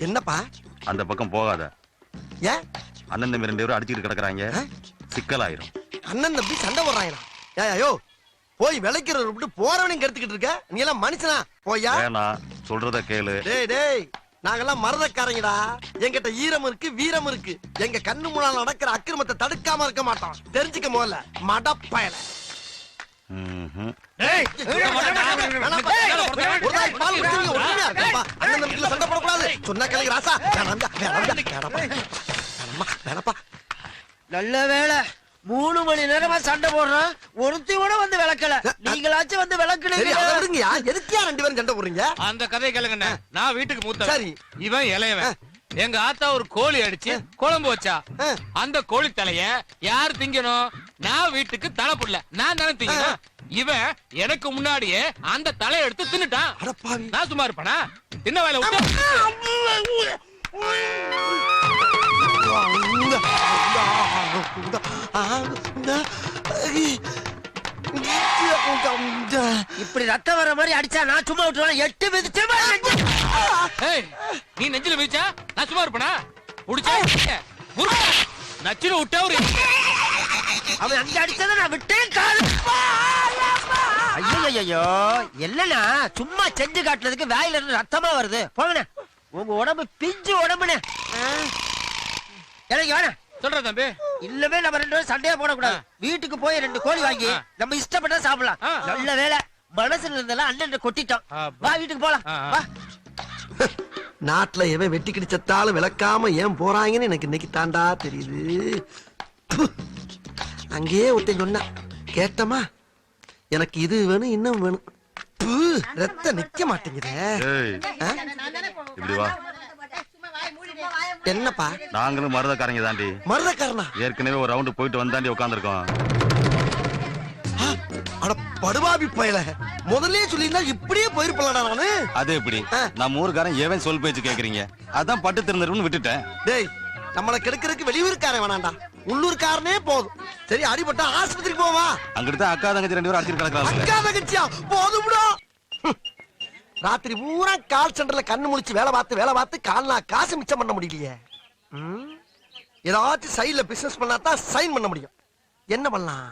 என்னப்பா? அந்த பக்கம் போகாத. ஏன்? அண்ணன் தம்பி 2 பேரும் அடிச்சுட்டு கிடக்குறாங்க, சிக்கலாயிரும். அண்ணன் தம்பி சண்டை போடுறாங்களா? ஏயோ போய் விளைக்கிறத விட்டு போறவனையும் கெடுத்துக்கிட்டு இருக்க. நீ எல்லாம் மனுஷனா? போயா. வேணாம், சொல்றத கேளு. டேய் நாங்கெல்லாம் மறதக்காரங்கடா. என்கிட்ட ஈரம் இருக்கு, வீரம் இருக்கு. எங்க கண்ணு முன்னால நடக்கிற அக்கிரமத்தை தடுக்காம இருக்க மாட்டோம். தெரிஞ்சுக்க முதல்ல மடப்பயல. அண்ணன் தம்பிக்குள்ள சண்டை போடக்கூடாது. சொன்னா கேளுங்க ராசா. நல்ல வேலை 3 மணி நேரமா சண்டை போடுறோம், ஒருத்தி கூட வந்து விளக்கல. நீங்களாச்சும் வந்து விளக்குறீங்க. எதுக்கியா 2 பேரும் சண்டை போடுறீங்க? அந்த கதையை கேளுங்க. நான் வீட்டுக்கு மூத்த, சரி இவன் இளையவன். எங்க ஆத்தா ஒரு கோழி அடிச்சு குழம்பு வச்சா. அந்த கோழி தலைய யார் திங்கணும்? நான் வீட்டுக்கு தலை புடல, நான் தானே திங்கணும். இவன் எனக்கு முன்னாடியே அந்த தலையை எடுத்து தின்னுட்டான். நான் சும்மா இருப்பேனா? தின்ன வேலை விட்டு இப்படி ரத்தம் வர மாதிரி அடிச்சா நான் சும்மா விட்டுருவேன். 8 மிதிச்சு நீ நெஞ்சில மிதிச்சா நான் சும்மா இருப்பேனா? புடிச்சா நச்சில விட்டா ஒரு அவன் அங்க அடிச்சத நான் விட்டேன். கால் ஐயோ என்னன்னா சும்மா செஞ்சு காட்டுறதுக்கு வாயில இருந்து ரத்தமா வருது. போங்கண்ணே, உங்க உடம்பு பிஞ்சு உடம்புனே. எனக்கு வேணா சொல்ற தம்பி. இல்லவே நம்ம 2 பேரும் சண்டையா போடக்கூடாது. வீட்டுக்கு போய் 2 கோழி வாங்கி நம்ம இஷ்டப்பட்டா சாப்பிடலாம். நல்ல வேலை மனசுல இருந்தெல்லாம் அண்ணன் கொட்டிட்டோம். வா வீட்டுக்கு போலாம். வா. நாட்டுல எவன் வெட்டி கிடிச்சத்தாலும் விளக்காம ஏன் போறாங்கன்னு எனக்கு இன்னைக்கு தாண்டா தெரியுது. அங்கேயே ஒருத்தன் சொன்னா கேட்டமா, எனக்கு இது வேணும் இன்னும் வேணும். ரத்த நிக்க மாட்டேங்குதே. இப்படி வா. என்னப்பா? நாங்களும் மருதக்காரங்க தாண்டி. மருதக்காரனா? ஏற்கனவே ஒரு ரவுண்டு போயிட்டு வந்தாண்டி உட்காந்துருக்கோம். அட படுபாவி பயல, முதல்ல சொல்லிருந்தா இப்படியே போயிருப்பலடா நானு. அது எப்படி? நம்ம ஊருக்காரன் ஏவன் சொல் பேச்சு கேக்குறீங்க, அதான் பட்டு திறந்துருன்னு விட்டுட்டேன். டேய், நம்மள கெடுக்கிறதுக்கு வெளியூர்காரன் வேணாண்டா, உள்ளூர்காரனே போதும். சரி அடிபட்டா ஆஸ்பத்திரிக்கு போவா. அங்கிட்டு அக்கா தங்கச்சி 2 பேரும் அடிச்சு கிடக்குறாங்க. அக்கா தங்கச்சியா? போதும்டா. ராத்திரி பூரா கால் சென்டர்ல கண்ணு முழிச்சு வேலை பார்த்து கால்னா காசு மிச்சம் பண்ண முடியலையே. ஏதாச்சும் சைட்ல பிசினஸ் பண்ணா தான் சைன் பண்ண முடியும். என்ன பண்ணலாம்?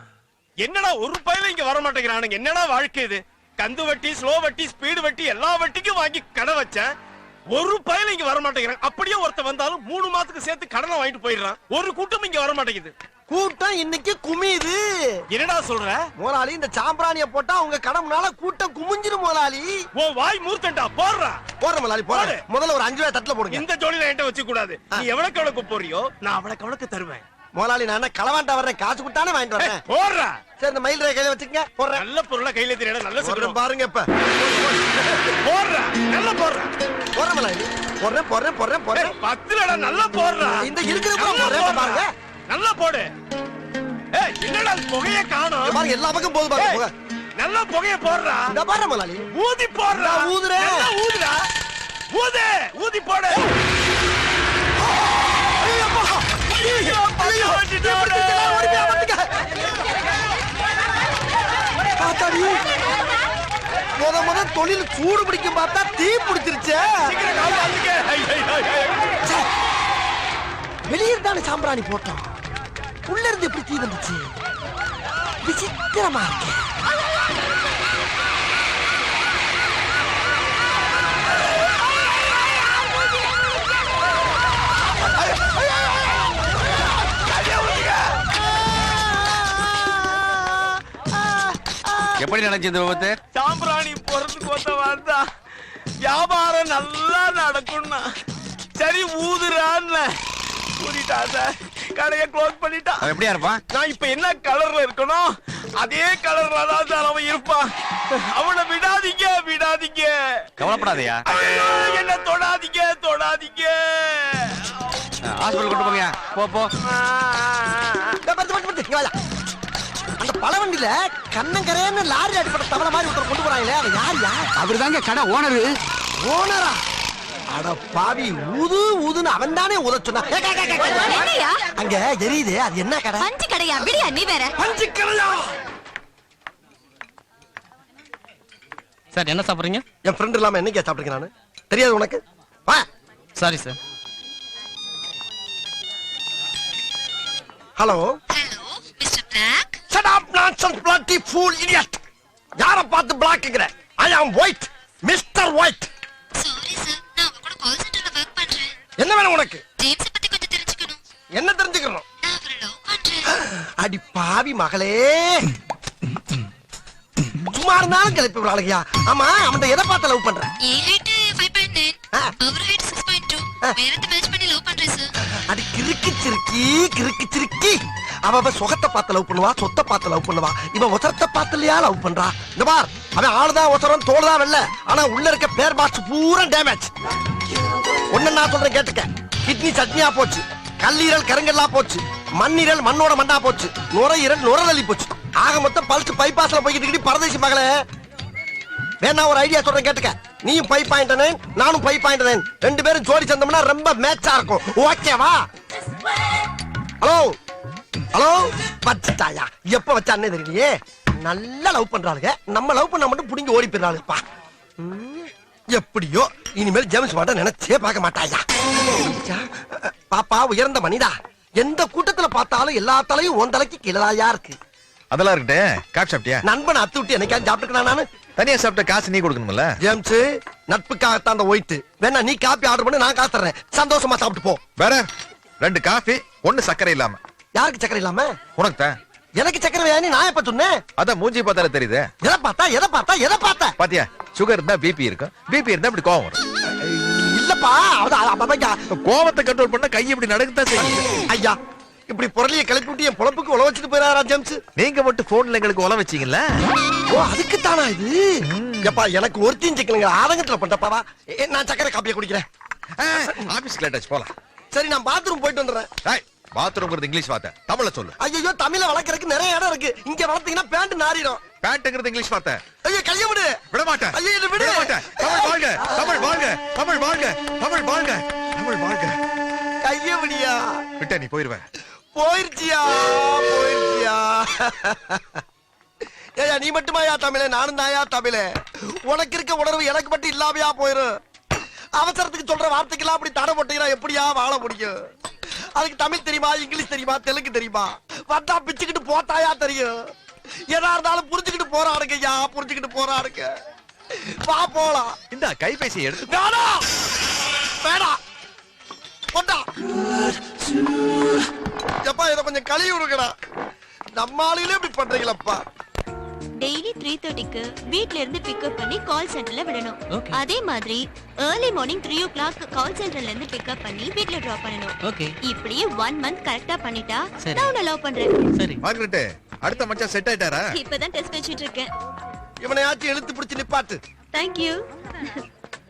என்னடா ஒரு பையில இங்க வர மாட்டேங்கிறானுங்க. என்னடா வாழ்க்கை இது? கந்து வட்டி, ஸ்லோ வட்டி, ஸ்பீடு வட்டி எல்லா வட்டிக்கும் வாங்கி கடை வச்சேன். ஒரு பையில இங்க வர மாட்டேங்கிறான். அப்படியே ஒருத்த வந்தாலும் 3 மாசத்துக்கு சேர்த்து கடனை வாங்கிட்டு போயிடுறான். ஒரு கூட்டம் இங்க வர மாட்டேங்குது. கூட்டம் இன்னைக்கு குமியுது. என்னடா சொல்ற முதலாளி? இந்த சாம்பிராணிய போட்டா உங்க கடம்னால கூட்டம் குமிஞ்சிரும் முதலாளி. ஓ வாய் மூர்த்தண்டா. போடுறா. போடுற முதலாளி போடு. முதல்ல ஒரு 5 ரூபாய் தட்டுல போடுங்க. இந்த ஜோடியில என்கிட்ட வச்சு கூடாது. நீ எவ்வளவுக்கு போறியோ நான் அவ்வளவுக்கு தருவேன். முதலாளி நான் களவாண்டா வர்றேன், காசு கொடுத்தானே வாங்கிட்டு வரேன். போடுறா. சரி இந்த மயில் கையில வச்சுக்கங்க. போடுறேன். நல்ல பொருளை கையில தெரியல. நல்ல சொல்றேன் பாருங்க. இப்ப போடுறா. நல்ல போடுறா. போடுற முதலாளி. போடுறேன். 10 லடா. நல்லா போடுறா. இந்த இருக்கிற போடுறேன் பாருங்க. நல்லா போடு. ஏய் என்னடா புகைய காணோம்? பாருங்க எல்லா பக்கம் போடு பாருங்க. நல்லா புகைய போடுறா. இந்த பாருங்க முதலாளி. ஊதி போடுறா. ஊதுறேன். ஊதுடா. ஊதி போடு. முத தொழில் சூடு பிடிக்கும் பார்த்தா தீ பிடிச்சிருச்சு. வெளியில் தானே சாம்பிராணி போட்டோம், உள்ள இருந்து எப்படி தீ வந்துச்சு? விசித்திரமா இருக்கு. எப்படி நினைச்சு இந்த விபத்து? சாம்பிராணி போறதுக்கு வந்தா வியாபாரம் நல்லா நடக்கும்னா சரி ஊதுறான்னு ஊதிட்டா சார். கடையை க்ளோஸ் பண்ணிட்டா. எப்படியா இருப்பான்? நான் இப்ப என்ன கலர்ல இருக்கணும் அதே கலர்ல தான் சார் அவன் இருப்பான். அவனை விடாதீங்க. கவலைப்படாதயா. என்ன தொடாதீங்க. ஹாஸ்பிடல் கொண்டு போங்க. போ. அந்த பழவண்டியில கண்ணங்கரையான லாரி அடிப்பட்ட தவளை மாதிரி ஒருத்தர் கொண்டு போறாங்களே, அது யார்? அவருதாங்க கடை ஓனரு. ஓனரா? அட பாவி, ஊதுன்னு அவன் தானே ஊத சொன்னா. அங்க எரியுது, அது என்ன கடை? பஞ்சு கடையா? விடியா நீ வேற. பஞ்சு கடையா? சார் என்ன சாப்பிடுறீங்க? என் ஃப்ரெண்ட் இல்லாம என்னைக்கே சாப்பிட்டுருக்கேன் நானு? தெரியாது உனக்கு? வா. Sorry sir. Hello. Hello mister black. Shut up nonsense bloody fool idiot. யார பார்த்து பிளாக்ங்கற? I am white. Mr. White. Sorry sir, நான் உங்க கூட கால் சென்டர்ல வர்க் பண்றேன். என்ன வேணும் உனக்கு? ஜேம்ஸ் பத்தி கொஞ்சம் தெரிஞ்சுக்கணும். என்ன தெரிஞ்சுக்கணும்? நான் அவரை லவ் பண்றேன். அடி பாவி மகளே. சும்மா இருந்தாலும் கிளப்பி விடுறாளுயா. ஆமா, அவன் எதை பார்த்து லவ் பண்ற? என் ஹைட் 5.9, ஆ. அவர் ஹைட் 6.2. வேறத்தை மேட்ச் பண்ணி லவ் பண்றேன் சார். அடி கிறுக்கு சிறுக்கி. அவ சுகத்தை பார்த்து லவ் பண்ணுவா, சொத்தை பார்த்து லவ் பண்ணுவா. இவன் ஒசரத்தை பார்த்துலையா லவ் பண்றா? இந்த பார், அவன் ஆளுதான் ஒசரம், தோளுதான் வெள்ள. ஆனா உள்ள இருக்க பேர் பாக்ஸ் பூரா டேமேஜ். ஒண்ணு நான் சொல்றேன் கேட்டுக்க. கிட்னி சட்னியா போச்சு, கல்லீரல் கருங்கல்லா போச்சு, மண்ணீரல் மண்ணோட மண்ணா போச்சு, நுரையீரல் நுரதள்ளி போச்சு. ஆக மொத்தம் பல்ஸ் பைபாஸ்ல போய்கிட்டு பரதேசி மகளே. வேணா ஒரு ஐடியா சொல்றேன் கேட்டுக்க. நீயும் 5.9, நானும் 5.9, ரெண்டு பேரும் ஜோடி சேர்ந்தோம்னா ரொம்ப மேட்சா இருக்கும். ஓகேவா? Hello hello. பச்சாயா எப்ப வச்சானே தெரியலையே. நல்லா லவ் பண்றாளுங்க, நம்ம லவ் பண்ண மட்டும் புடிங்கி ஓடி போயிடறாளுப்பா. எப்படியோ இனிமேல் ஜேம்ஸ் வாட்ட நினைச்சே பார்க்க மாட்டாயா. பாப்பா உயர்ந்த மனிதா, எந்த கூட்டத்துல பார்த்தாலும் எல்லா தலையும் உன் தலைக்கு கீழாயா இருக்கு. அதெல்லாம் இருக்கட்டே. காப்பி சாப்பிட்டியா? நண்பன் அத்து விட்டு என்னைக்காவது சாப்பிட்டுக்கணும் நானு? தனியா சாப்பிட்ட காசு நீ கொடுக்கணும்ல. ஜேம்ஸ், நட்புக்காகத்தான் அந்த ஒயிட். வேணா நீ காப்பி ஆர்டர் பண்ணி நான் காசு தர்றேன். சந்தோஷமா சாப்பிட்டு போ. வேற 2 காஃபி, 1 சக்கரை இல்லாம. யாருக்கு சக்கரை இல்லாம? உனக்கு தான். எனக்கு சக்கரை வேணி நான் எப்ப சொன்னேன்? அதான் மூஞ்சி பார்த்தாலே தெரியுது. எதை பார்த்தா? பாத்தியா, சுகர் இருந்தா பிபி இருக்கும், பிபி இருந்தா இப்படி கோவம் வரும். இல்லப்பா, கோவத்தை கண்ட்ரோல் பண்ண கை இப்படி நடக்கத்தான் செய்யும். ஐயா, இப்படி பொருளிய கிளப்பி விட்டு என் பொழப்புக்கு உழ வச்சுட்டு போயிடாரா ஜேம்ஸ்? நீங்க மட்டும் போன்ல எங்களுக்கு உல வச்சீங்கல்ல. ஓ, அதுக்கு தானா இது? எப்பா, எனக்கு ஒருத்தையும் சிக்கலுங்க ஆதங்கத்துல பண்றப்பாவா. நான் சக்கரை காப்பியை குடிக்கிறேன். ஆபீஸ்க்கு லேட் ஆச்சு, போலாம். சரி, நான் பாத்ரூம் போயிட்டு வந்துடுறேன். பாத்ரூம்ங்கிறது இங்கிலீஷ் வார்த்தை, தமிழ்ல சொல்லு. ஐயோ, தமிழ வளர்க்கறதுக்கு நிறைய இடம் இருக்கு. இங்க வளர்த்தீங்கன்னா பேண்ட் நாரிடும். பேண்ட்ங்கிறது இங்கிலீஷ் வார்த்தை. ஐயோ, கைய விடு. விட மாட்டேன். ஐயோ, என்ன விடு. விட மாட்டேன். தமிழ் வாழ்க, தமிழ் வாழ்க, தமிழ் வாழ்க, தமிழ் வாழ்க, தமிழ் வாழ்க. கைய விடியா. விட்ட நீ போயிருவேன். போயிருச்சியா. ஏயா, நீ மட்டுமாயா தமிழே? நானும் தாயா தமிழே. உனக்கு இருக்க உணர்வு எனக்கு மட்டும் இல்லாமையா போயிரும். அவசரத்துக்கு சொல்ற வார்த்தைக்கெல்லாம் அப்படி தடை போட்டீங்கன்னா எப்படியா வாழ முடியும்? அதுக்கு தமிழ் தெரியுமா, இங்கிலீஷ் தெரியுமா, தெலுங்கு தெரியுமா? வந்தா பிச்சுக்கிட்டு போத்தாயா தெரியும். எதா இருந்தாலும் புரிஞ்சுக்கிட்டு போறாருங்க ஐயா, புரிஞ்சுக்கிட்டு போறாருங்க. வா போலாம். இந்த கைபேசியை எடுத்து. வேணாம் போட்டா. எப்பா, இதை கொஞ்சம் கழுவி விடுங்கடா. நம்ம ஆளுகளே இப்படி பண்றீங்களப்பா. டெய்லி 3:30க்கு வீட்ல இருந்து பிக்கப் பண்ணி கால் சென்டர்ல விடணும். அதே மாதிரி early morning 3 o'clock கால் சென்டர்ல இருந்து பிக்கப் பண்ணி வீட்ல டிராப் பண்ணணும். ஓகே. இப்படியே 1 month கரெக்ட்டா பண்ணிட்டா சரி. நான் உன்னை லவ் பண்றேன். சரி. மார்கரெட், அடுத்த மச்சான் செட் ஆயிட்டாரா? இப்பதான் டெஸ்ட் வச்சிட்டு இருக்கேன். இவனையாச்சும் இழுத்து பிடிச்சு நிப்பாட்டு. Thank you.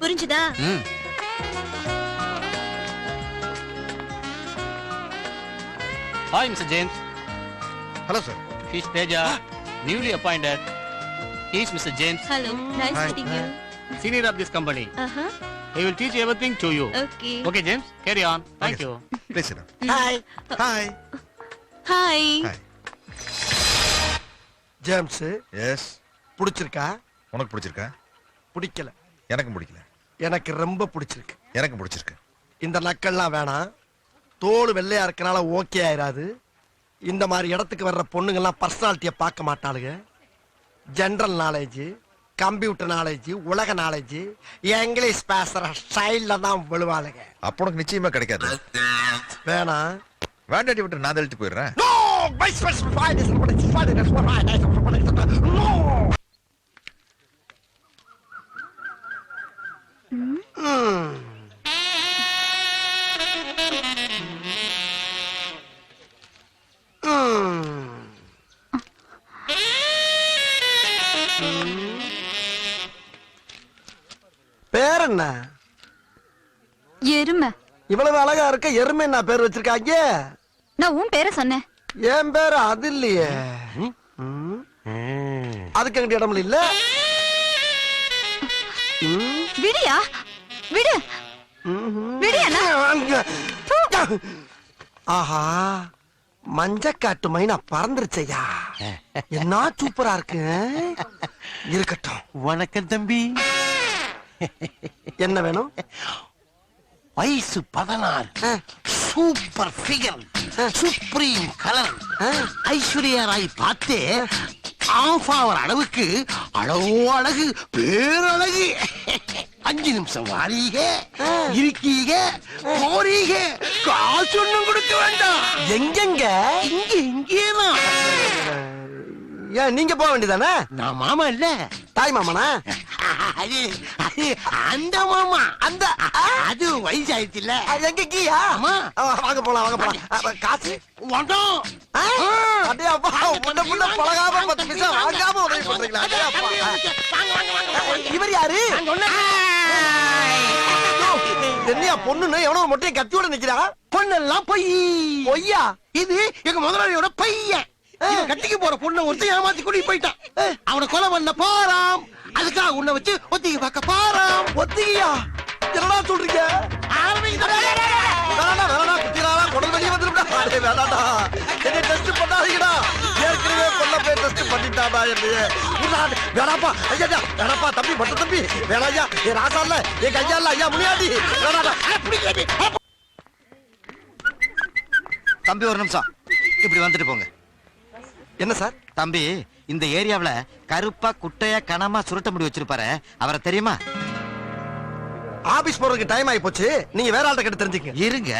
புரிஞ்சுதா? Hi, Mr. James. Hello sir. He's Teja, newly appointed. He's Mr. James, Hello. Nice Hi. meeting you. senior of this company. Uh-huh. He will teach everything to you. Okay. Okay, James, carry on. Thank you. Please sit. Hi. Hi. Hi. Hi. James, yes. பிடிச்சிருக்கா? உனக்கு பிடிச்சிருக்கா? பிடிக்கல. எனக்கும் பிடிக்கல. எனக்கு ரொம்ப பிடிச்சிருக்கு. எனக்கும் பிடிச்சிருக்கு. இந்த நக்கல்லாம் வேணாம். தோல் வெள்ளையா இருக்கனால ஓகே ஆயிராது. இந்த மாதிரி இடத்துக்கு வர்ற பொண்ணுங்கெல்லாம் பர்சனாலிட்டியை பார்க்க மாட்டாளுங்க. ஜெனரல் நாலேஜ், கம்ப்யூட்டர் நாலேஜ், உலக நாலேஜ், இங்கிலீஷ் பேசுற ஸ்டைல்ல தான் விழுவாளுங்க. அப்போ உனக்கு நிச்சயமா கிடைக்காது. வேணாம். வேண்டாட்டி விட்டு நான் தள்ளிட்டு போயிடுறேன். No! Vice versa. No! பேர் என்ன? எருமை. இவ்வளவு அழகா இருக்க எருமை என்ன பேர் வச்சிருக்காங்க? நான் உன் பேரை சொன்னேன். என் பேரு அது இல்லையே. அதுக்கு எங்கிட்ட இடம் இல்ல. விடியா, விடு, விடியா. ஆஹா, மஞ்சக்காட்டு மைனா பறந்துருச்சையா. என்ன சூப்பரா இருக்கு. இருக்கட்டும். வணக்கம் தம்பி. என்ன வேணும்? வயசு 16, super figure, supreme colour, Aishwarya Rai பார்த்தே ஆஃப் ஆவர் அளவுக்கு அழகு பேரழகு. 5 நிமிஷம் வாரீக இருக்கீக போறீக, காசு ஒண்ணும் கொடுக்க வேண்டாம். எங்கெங்க? இங்கேதான். ஏன் நீங்க போக வேண்டியதானே? நான் மாமா இல்ல, தாய் மாமனா? அது அது அந்த மாமா. அந்த அது வயசாயிடுச்சு இல்ல. எங்க கீயா? ஆமா. வாங்க போலாம் வாங்க போலாம். காசு வந்தோம். அடே அப்பா, முன்ன புள்ள பழகாம 10 பைசா வாங்காம உதவி பண்றீங்களா? அடே அப்பா. இவர் யாரு? என்னையா பொண்ணுன்னு எவனோ ஒரு மொட்டையை கத்தியோட நிக்கிறா? பொண்ணெல்லாம் பொய். பொய்யா? இது எங்க முதலாளியோட பையன். இவன் கட்டிக்கு போற பொண்ணை ஒருத்தன் ஏமாத்தி கூட்டிட்டு போயிட்டான். அவனை கொலை பண்ண போறான். அதுக்காக உன்னை வச்சு ஒத்திகை பார்க்க போறான். ஒத்திகையா? என்னடா சொல்றீங்க? வேணாடா வேணாடா, குத்திராடா, குடல் வெளியே வந்துருடா. அடே வேணாடா, என்னை டெஸ்ட் பண்ணாதீங்கடா. ஏற்கனவே பொண்ணை போய் டெஸ்ட் பண்ணிட்டாடா என்னைய. வேணாப்பா ஐயா, வேணாப்பா தம்பி, மட்டும் தம்பி வேணா ஐயா. என் ராசா இல்ல, என் கையா இல்ல ஐயா, முனியாண்டி வேணாடா. தம்பி ஒரு நிமிஷம் இப்படி வந்துட்டு போங்க. என்ன சார்? தம்பி, இந்த ஏரியாவுல கருப்பா குட்டையா கனமா சுருட்ட முடி வச்சிருப்பாரு, அவரை தெரியுமா? ஆபீஸ் போறதுக்கு டைம் ஆகி போச்சு, நீங்க வேற ஆள்கிட்ட கேட்டு தெரிஞ்சுக்க. இருங்க,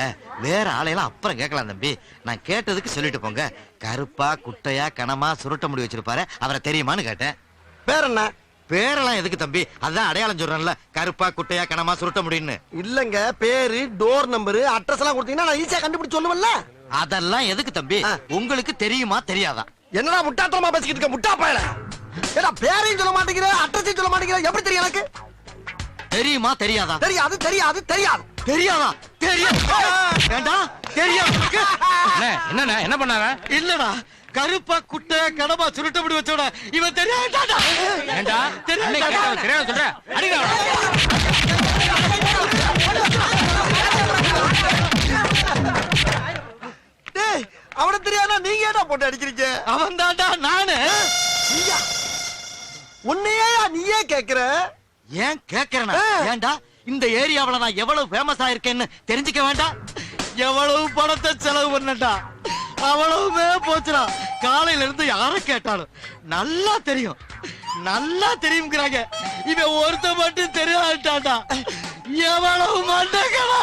வேற ஆளையெல்லாம் அப்புறம் கேட்கலாம் தம்பி. நான் கேட்டதுக்கு சொல்லிட்டு போங்க. கருப்பா குட்டையா கனமா சுருட்ட முடி வச்சிருப்பாரு, அவரை தெரியுமான்னு கேட்டேன். வேற என்ன? பேரெல்லாம் எதுக்கு தம்பி? அதான் அடையாளம் சொல்றேன்ல, கருப்பா குட்டையா கனமா சுருட்ட முடின்னு. இல்லங்க, பேரு, டோர் நம்பரு, அட்ரஸ் எல்லாம் கொடுத்தீங்கன்னா நான் ஈஸியா கண்டுபிடிச்சு சொல்லுவேன்ல. அதெல்லாம் எதுக்கு தம்பி? உங்களுக்கு தெரியுமா தெரியாதா? என்னடா முட்டாத்தனமா பேசிக்கிட்டு இருக்க முட்டா பயல? ஏடா பேரையும் சொல்ல மாட்டேங்கிற, அட்ரஸையும் சொல்ல மாட்டேங்கிற, எப்படி தெரியும் எனக்கு? தெரியுமா தெரியாதா? தெரியாது தெரியாது தெரியாது. தெரியாதா? தெரியும். வேண்டாம், தெரியும். என்ன என்ன பண்ணாங்க? இல்லடா, கருப்பா குட்டையா கனமா சுருட்ட முடி வச்சோட இவன் தெரியாதா? ஏண்டா தெரியாது சொல்ற? அடிடா. டேய், அவன தெரியாதா நீங்க ஏடா போட்டு அடிக்கிறீங்க? அவன் தாண்டா நானு. நீயா? உன்னையா நீயே கேக்குற? ஏன் கேக்குறேனா? ஏண்டா, இந்த ஏரியாவுல நான் எவ்வளவு ஃபேமஸ் ஆயிருக்கேன்னு தெரிஞ்சுக்க வேண்டாம்? எவ்வளவு பணத்தை செலவு பண்ணட்டா, அவ்வளவுமே போச்சுடா. காலையில இருந்து யார கேட்டாலும் நல்லா தெரியும் நல்லா தெரியுங்கிறாங்க. இவன் ஒருத்த மட்டும் தெரியாட்டாண்டா. எவ்வளவு மண்டகடா.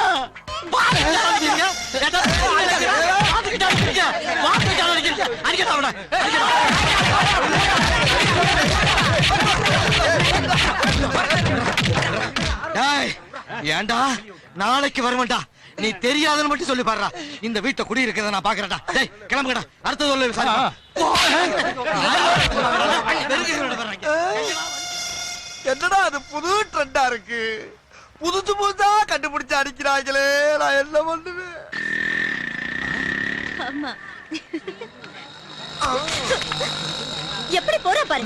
ஏண்டா, நாளைக்கு வருவேன்டா. நீ தெரியாதுன்னு மட்டும் சொல்லி பாடுறா. இந்த வீட்டை குடி இருக்கிறத நான் பாக்குறேன்டா. டேய் கிளம்புங்கடா, அடுத்த சொல்லு. என்னடா அது புது ட்ரெண்டா இருக்கு? புதுசு புதுசா கண்டுபிடிச்சு அடிக்கிறாங்களே, நான் என்ன பண்ணுவேன்? ஆமா. எப்படி போற பாரு.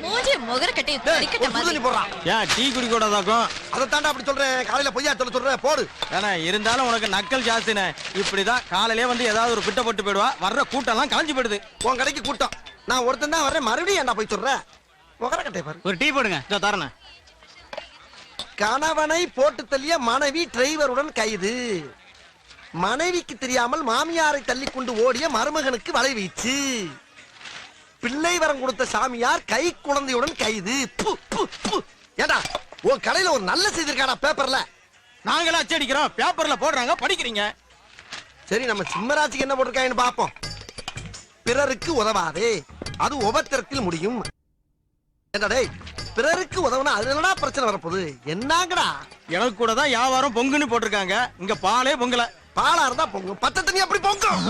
மூஞ்சி முகர கட்டி கிரிக்கெட் மாதிரி போறான். ஏன் டீ குடி கூடாதாக்கும்? அதை தாண்டா அப்படி சொல்றேன். காலையில பொய்யா சொல்றேன் போடு. ஏன்னா இருந்தாலும் உனக்கு நக்கல் ஜாஸ்தினே. இப்படிதான் காலையிலே வந்து ஏதாவது ஒரு பிட்ட போட்டு போயிடுவா. வர்ற கூட்டம் எல்லாம் காஞ்சி போயிடுது. உன் கடைக்கு கூட்டம். நான் ஒருத்தன் தான் வர்றேன், மறுபடியும் என்ன போய் சொல்றேன்? முகர கட்டை பாரு. ஒரு டீ போடுங்க. இதோ தரேன். கணவனை போட்டு தள்ளிய மனைவி டிரைவருடன் கைது. மனைவிக்கு தெரியாமல் மாமியாரை தள்ளி கொண்டு ஓடிய மருமகனுக்கு வலை வீச்சு. பிள்ளை வரம் கொடுத்த சாமியார் கை குழந்தையுடன் கைது. ஏண்டா, உன் கடையில ஒரு நல்ல செய்தி இருக்காடா பேப்பர்ல? நாங்களா அச்சடிக்கிறோம், பேப்பர்ல போடுறாங்க, படிக்கிறீங்க. சரி, நம்ம சிம்மராசிக்கு என்ன போட்டிருக்காங்கன்னு பாப்போம். பிறருக்கு உதவாதே, அது உபத்திரத்தில் முடியும். என்னடா பிறருக்கு உதவுனா அது என்னடா பிரச்சனை வரப்போகுது? என்னங்கடா? எனக்கு கூட தான் வியாபாரம் பொங்குன்னு போட்டிருக்காங்க. இங்க பாலே பொங்கல. பாலா இருந்தா பொங்கும், பத்த தண்ணி அப்படி பொங்கும்.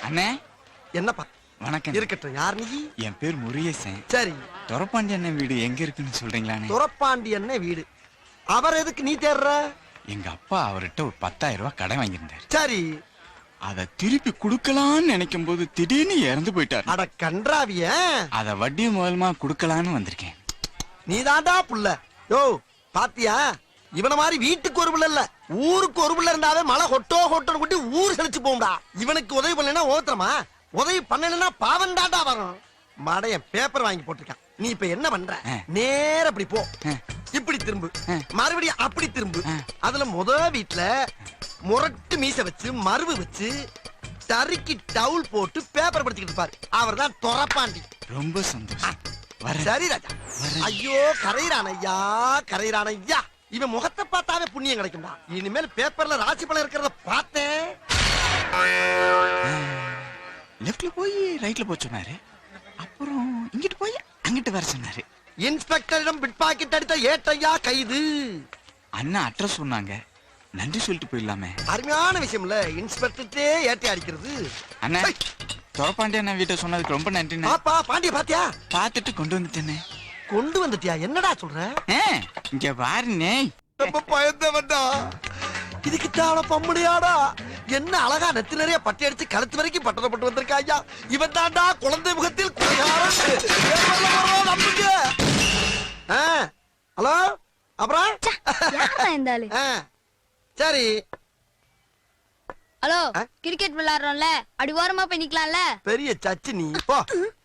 அண்ணே என்னப்பா? வணக்கம். இருக்கட்டும். யார் நீ? என் பேர் முருகேசன். சரி, தொரப்பாண்டி அண்ணன் வீடு எங்க இருக்குன்னு சொல்றீங்களாண்ணே? துரப்பாண்டி என்ன வீடு? அவர் எதுக்கு நீ தேடுற? எங்க அப்பா அவர்கிட்ட ஒரு 10,000 ரூபாய் கடன் வாங்கியிருந்தாரு. சரி, அதை திருப்பி கொடுக்கலான்னு நினைக்கும் போது திடீர்னு இறந்து போயிட்டாரு. அட கன்றாவிய, அத வட்டி மூலமா கொடுக்கலான்னு வந்திருக்கேன். நீ தாண்டா புள்ள. யோ பாத்தியா, இவன மாதிரி வீட்டுக்கு ஒரு புள்ள இல்ல, ஊருக்கு ஒரு புள்ள இருந்தாவே மழை ஹொட்டோ ஹொட்டோன்னு கூட்டி ஊர் செழிச்சு போகும்டா. இவனுக்கு உதவி பண்ணலன்னா ஓத்துறமா? உதவி பண்ணலன்னா பாவம் தாண்டா வரும். மடையன் பேப்பர் வாங்கி போட்டிருக்கான். நீ இப்ப என்ன பண்ற? நேர அப்படி போ, இப்படி திரும்பு, மறுபடியும் அப்படி திரும்பு. அதுல வீட்டுல முரட்டு மீச வச்சு மருவு வச்சு தறிக்கு டவுல் போட்டு பேப்பர் படிச்சுக்கிட்டு இருப்பாரு. அவர் தான் தொரப்பாண்டி. ரொம்ப சந்தோஷம். சரி ராஜா. ஐயோ கரையிறான் ஐயா, கரையிறான் ஐயா. இவன் முகத்தை பார்த்தாவே புண்ணியம் கிடைக்கும்டா. இனிமேல் பேப்பர்ல ராசி பலன் இருக்கிறத பார்த்தேன். லெஃப்ட்ல போய் ரைட்ல போய் சொன்னாரு. அப்புறம் இங்கிட்டு போய் அங்கிட்டு வர சொன்னாரு. இன்ஸ்பெக்டரிடம் பிட் பாக்கெட் அடித்த ஏட்டையா கைது. அண்ணா அட்ரஸ் சொன்னாங்க, நன்றி சொல்லிட்டு போயிடலாமே. அருமையான விஷயம் இல்ல, இன்ஸ்பெக்டர்ட்டே ஏட்டை அடிக்கிறது. அண்ணா துறப்பாண்டி அண்ணா வீட்டை சொன்னதுக்கு ரொம்ப நன்றி. பாப்பா பாண்டிய பாத்தியா? பார்த்துட்டு கொண்டு வந்துட்டேனே. கொண்டு வந்துட்டியா? என்னடா சொல்ற? இங்க பாருனே. ரொம்ப பயந்தவன்டா. இதுக்கு தான பம்முடியாடா. என்ன அழகா நெத்தி நிறைய பட்டி அடிச்சு கழுத்து வரைக்கும் பட்டணப்பட்டு வந்திருக்கா ஐயா. இவன் தாண்டா குழந்தை முகத்தில் ஹலோ. அப்புறம் சரி. ஹலோ, கிரிக்கெட் விளையாடுறோம்ல, அடி ஓரமா போய் நிக்கலாம்ல. பெரிய சச்சி நீ போ,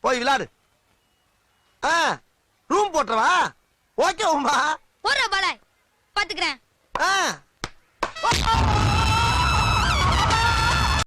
போய் விளையாடு. ரூம் போட்டுறவா? ஓகே உமா, போற பால பாத்துக்கிறேன்.